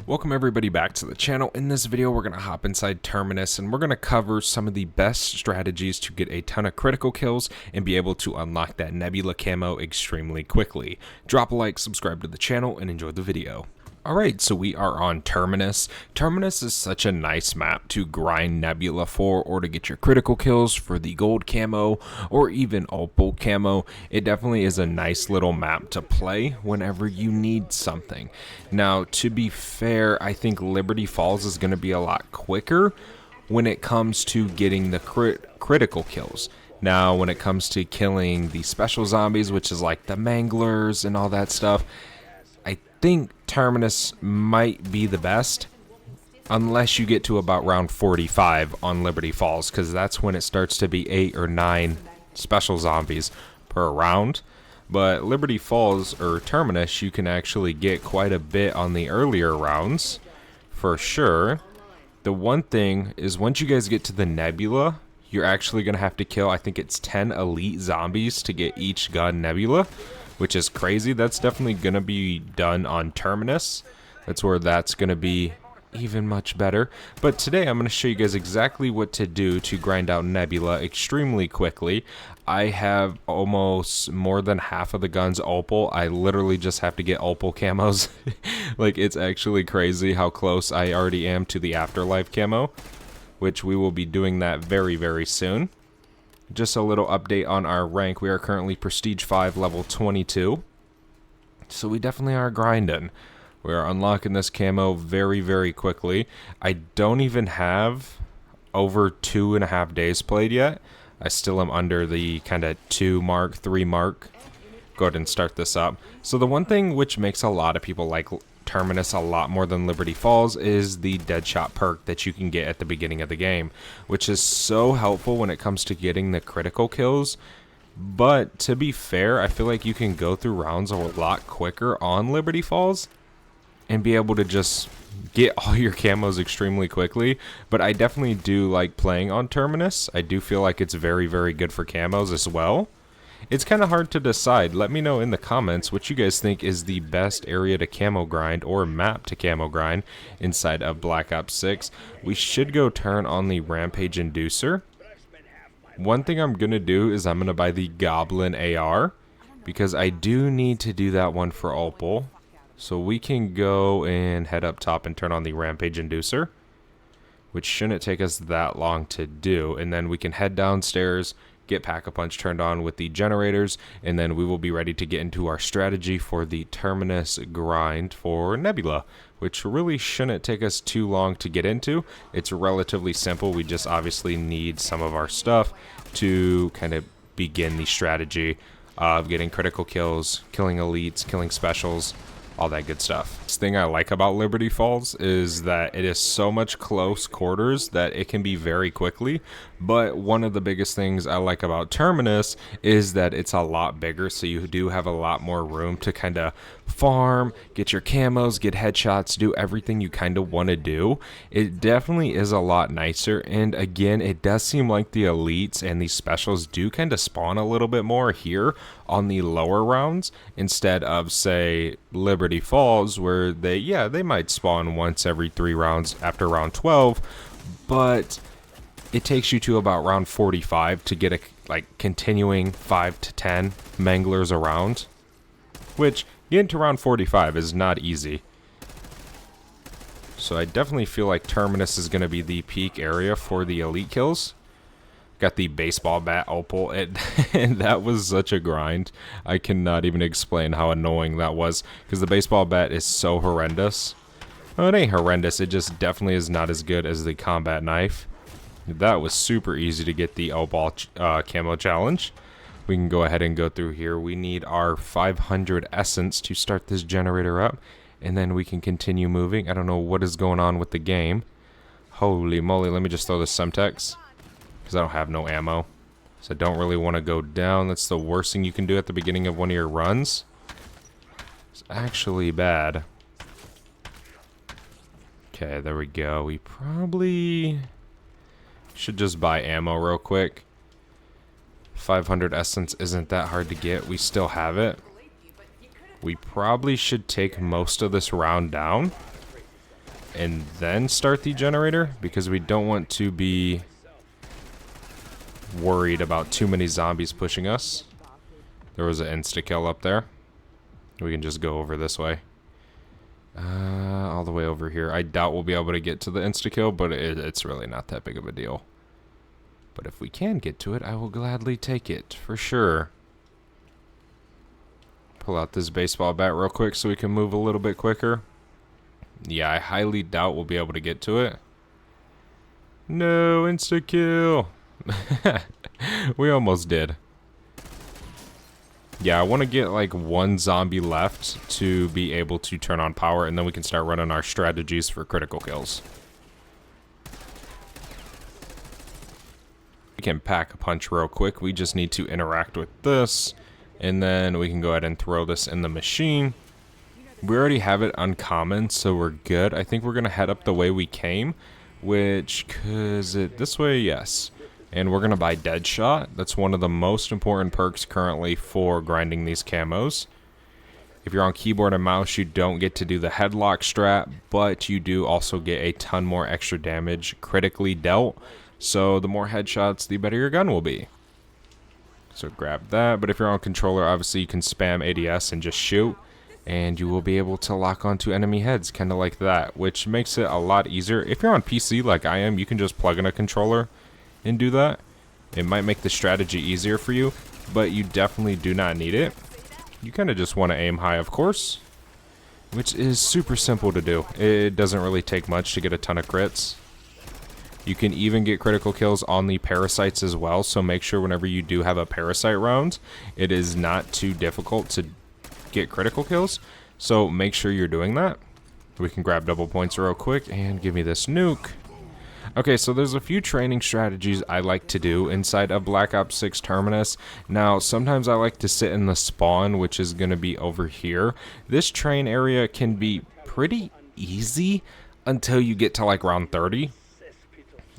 Welcome everybody back to the channel. In this video we're going to hop inside Terminus and we're going to cover some of the best strategies to get a ton of critical kills and be able to unlock that Nebula camo extremely quickly. Drop a like, subscribe to the channel, and enjoy the video. Alright, so we are on Terminus. Terminus is such a nice map to grind Nebula for, or to get your critical kills for the gold camo or even opal camo. It definitely is a nice little map to play whenever you need something. Now, to be fair, I think Liberty Falls is going to be a lot quicker when it comes to getting the critical kills. Now, when it comes to killing the special zombies, which is like the manglers and all that stuff, I think Terminus might be the best unless you get to about round 45 on Liberty Falls, because that's when it starts to be 8 or 9 special zombies per round. But Liberty Falls or Terminus, you can actually get quite a bit on the earlier rounds for sure. The one thing is, once you guys get to the Nebula, you're actually going to have to kill, I think it's 10 elite zombies to get each gun Nebula, which is crazy. That's definitely going to be done on Terminus. That's where that's going to be even much better. But today I'm going to show you guys exactly what to do to grind out Nebula extremely quickly. I have almost more than half of the guns opal. I literally just have to get opal camos. Like, it's actually crazy how close I already am to the Afterlife camo, which we will be doing that very, very soon. Just a little update on our rank. We are currently Prestige 5, level 22. So we definitely are grinding. We are unlocking this camo very, very quickly. I don't even have over 2.5 days played yet. I still am under the kind of 2 mark, 3 mark. Go ahead and start this up. So the one thing which makes a lot of people like Terminus a lot more than Liberty Falls is the Deadshot perk that you can get at the beginning of the game, which is so helpful when it comes to getting the critical kills. But to be fair, I feel like you can go through rounds a lot quicker on Liberty Falls and be able to just get all your camos extremely quickly. But I definitely do like playing on Terminus. I do feel like it's very, very good for camos as well. It's kind of hard to decide. Let me know in the comments what you guys think is the best area to camo grind or map to camo grind inside of Black Ops 6. We should go turn on the Rampage Inducer. One thing I'm going to do is I'm going to buy the Goblin AR, because I do need to do that one for opal. So we can go and head up top and turn on the Rampage Inducer, which shouldn't take us that long to do. And then we can head downstairs, get Pack-a-Punch turned on with the generators, and then we will be ready to get into our strategy for the Terminus grind for Nebula, which really shouldn't take us too long to get into. It's relatively simple. We just obviously need some of our stuff to kind of begin the strategy of getting critical kills, killing elites, killing specials, all that good stuff. This thing I like about Liberty Falls is that it is so much close quarters that it can be very quickly. But one of the biggest things I like about Terminus is that it's a lot bigger, so you do have a lot more room to kind of farm, get your camos, get headshots, do everything you kind of want to do. It definitely is a lot nicer, and again, it does seem like the elites and the specials do kind of spawn a little bit more here on the lower rounds instead of, say, Liberty Falls, where they might spawn once every 3 rounds after round 12, but it takes you to about round 45 to get a continuing 5 to 10 manglers around, which getting to round 45 is not easy. So I definitely feel like Terminus is going to be the peak area for the elite kills. Got the baseball bat opal, and that was such a grind. I cannot even explain how annoying that was, because the baseball bat is so horrendous. Oh, it ain't horrendous, it just definitely is not as good as the combat knife. That was super easy to get the opal camo challenge. We can go ahead and go through here. We need our 500 essence to start this generator up, and then we can continue moving. I don't know what is going on with the game. Holy moly, let me just throw this Semtex, because I don't have no ammo. So I don't really want to go down. That's the worst thing you can do at the beginning of one of your runs. It's actually bad. Okay, there we go. We probably should just buy ammo real quick. 500 essence isn't that hard to get. We still have it. We probably should take most of this round down. and then start the generator, because we don't want to be worried about too many zombies pushing us. There was an insta-kill up there. We can just go over this way. All the way over here. I doubt we'll be able to get to the insta-kill, but it's really not that big of a deal. But if we can get to it, I will gladly take it, for sure. Pull out this baseball bat real quick so we can move a little bit quicker. Yeah, I highly doubt we'll be able to get to it. No, insta-kill. We almost did. Yeah, I want to get like one zombie left to be able to turn on power, and then we can start running our strategies for critical kills. We can pack a punch real quick. We just need to interact with this, and then we can go ahead and throw this in the machine. We already have it uncommon, so we're good. I think we're going to head up the way we came, which, is it this way? Yes. And we're going to buy Deadshot. That's one of the most important perks currently for grinding these camos. If you're on keyboard and mouse, you don't get to do the headlock strat, but you do also get a ton more extra damage critically dealt. So the more headshots, the better your gun will be. So grab that. But if you're on controller, obviously you can spam ADS and just shoot, and you will be able to lock onto enemy heads, kind of like that, which makes it a lot easier. If you're on PC like I am, you can just plug in a controller and do that. It might make the strategy easier for you, but you definitely do not need it. You kind of just want to aim high, of course, which is super simple to do. It doesn't really take much to get a ton of crits. You can even get critical kills on the parasites as well, so make sure whenever you do have a parasite round, it is not too difficult to get critical kills, so make sure you're doing that. We can grab double points real quick and give me this nuke. Okay, so there's a few training strategies I like to do inside of Black Ops 6 Terminus. Now, sometimes I like to sit in the spawn, which is going to be over here. This train area can be pretty easy until you get to like round 30.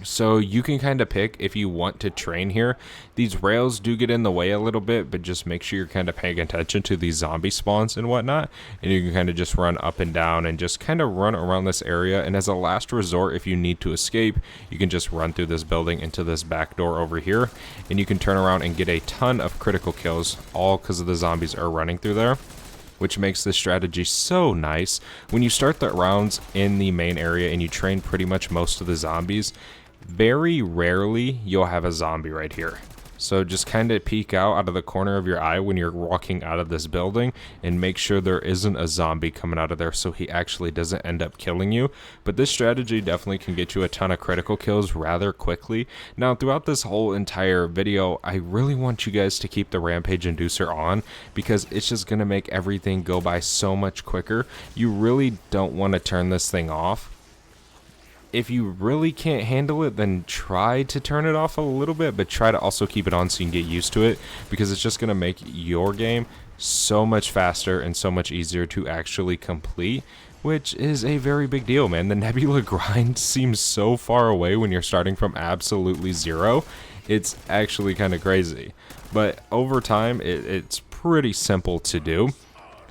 So you can kind of pick if you want to train here. These rails do get in the way a little bit, but just make sure you're kind of paying attention to these zombie spawns and whatnot. And you can kind of just run up and down and just kind of run around this area. And as a last resort, if you need to escape, you can just run through this building into this back door over here. And you can turn around and get a ton of critical kills, all because of the zombies are running through there, which makes this strategy so nice. When you start the rounds in the main area and you train pretty much most of the zombies, very rarely you'll have a zombie right here. So just kind of peek out of the corner of your eye when you're walking out of this building and make sure there isn't a zombie coming out of there so he actually doesn't end up killing you. But this strategy definitely can get you a ton of critical kills rather quickly. Now, throughout this whole entire video, I really want you guys to keep the Rampage Inducer on, because it's just going to make everything go by so much quicker. You really don't want to turn this thing off. If you really can't handle it, then try to turn it off a little bit, but try to also keep it on so you can get used to it, because it's just going to make your game so much faster and so much easier to actually complete, which is a very big deal, man. The Nebula grind seems so far away when you're starting from absolutely zero. It's actually kind of crazy, but over time, it's pretty simple to do.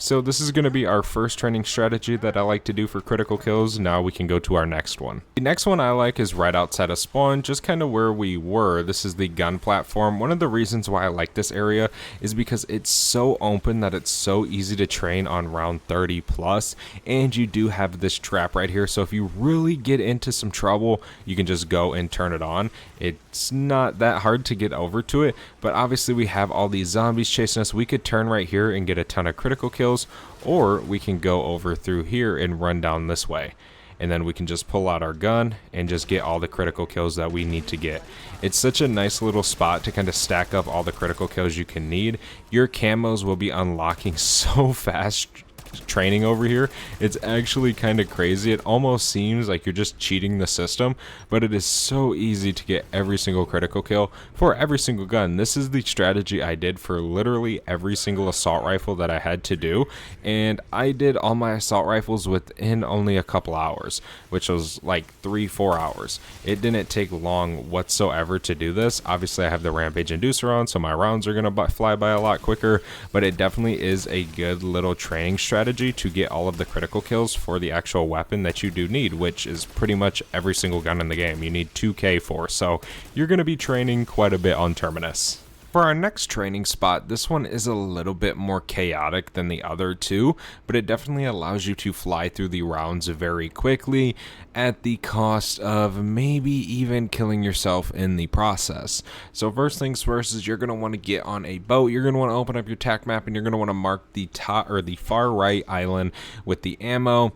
So this is going to be our first training strategy that I like to do for critical kills. Now we can go to our next one. The next one I like is right outside of spawn, just kind of where we were. This is the gun platform. One of the reasons why I like this area is because it's so open that it's so easy to train on round 30 plus, and you do have this trap right here. So if you really get into some trouble, you can just go and turn it on. It's not that hard to get over to it, but obviously we have all these zombies chasing us. We could turn right here and get a ton of critical kills, or we can go over through here and run down this way, and then we can just pull out our gun and just get all the critical kills that we need to get. It's such a nice little spot to kind of stack up all the critical kills you can need. Your camos will be unlocking so fast training over here. It's actually kind of crazy. It almost seems like you're just cheating the system, but it is so easy to get every single critical kill for every single gun. This is the strategy I did for literally every single assault rifle that I had to do, and I did all my assault rifles within only a couple hours, which was like 3-4 hours. It didn't take long whatsoever to do this. Obviously I have the Rampage Inducer on, so my rounds are gonna fly by a lot quicker, but it definitely is a good little training strategy strategy to get all of the critical kills for the actual weapon that you do need, which is pretty much every single gun in the game. You need 2k for, so you're going to be training quite a bit on Terminus. For our next training spot, this one is a little bit more chaotic than the other two, but it definitely allows you to fly through the rounds very quickly at the cost of maybe even killing yourself in the process. So first things first is you're going to want to get on a boat. You're going to want to open up your tac map and you're going to want to mark the top or the far right island with the ammo,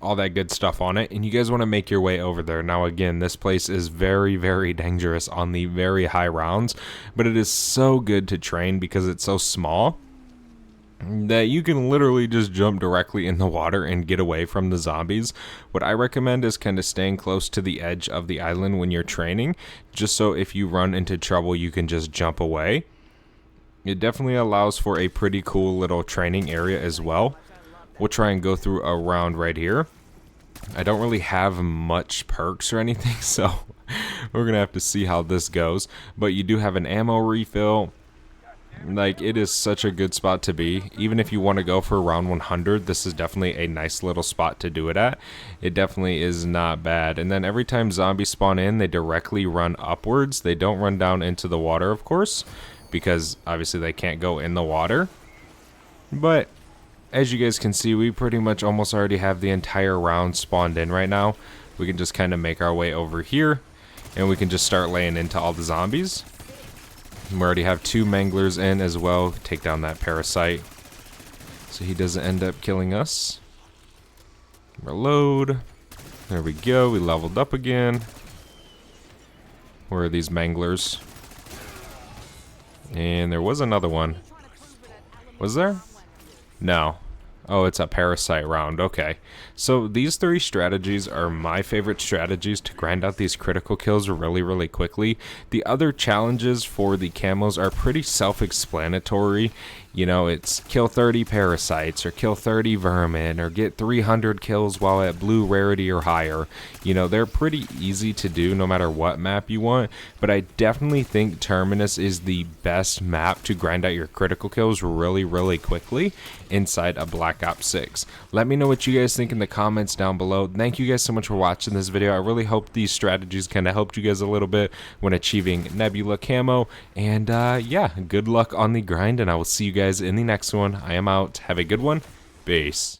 all that good stuff on it, and you guys want to make your way over there. Now again, this place is very, very dangerous on the very high rounds, but it is so good to train because it's so small that you can literally just jump directly in the water and get away from the zombies. What I recommend is kind of staying close to the edge of the island when you're training, just so if you run into trouble you can just jump away. It definitely allows for a pretty cool little training area as well. We'll try and go through a round right here. I don't really have much perks or anything, so we're going to have to see how this goes. But you do have an ammo refill. Like, it is such a good spot to be. Even if you want to go for round 100, this is definitely a nice little spot to do it at. It definitely is not bad. And then every time zombies spawn in, they directly run upwards. They don't run down into the water, of course, because obviously they can't go in the water. But as you guys can see, we pretty much almost already have the entire round spawned in right now. We can just kind of make our way over here, and we can just start laying into all the zombies. We already have 2 manglers in as well. Take down that parasite so he doesn't end up killing us. Reload. There we go. We leveled up again. Where are these manglers? And there was another one. Was there? No. Oh, it's a parasite round. Okay. So these 3 strategies are my favorite strategies to grind out these critical kills really, really quickly. The other challenges for the camos are pretty self-explanatory. You know, it's kill 30 parasites or kill 30 vermin or get 300 kills while at blue rarity or higher. You know, they're pretty easy to do no matter what map you want, but I definitely think Terminus is the best map to grind out your critical kills really, really quickly inside a Black Ops 6. Let me know what you guys think in the comments down below. Thank you guys so much for watching this video. I really hope these strategies kind of helped you guys a little bit when achieving Nebula camo, and yeah, good luck on the grind, and I will see you guys in the next one. I am out. Have a good one. Peace.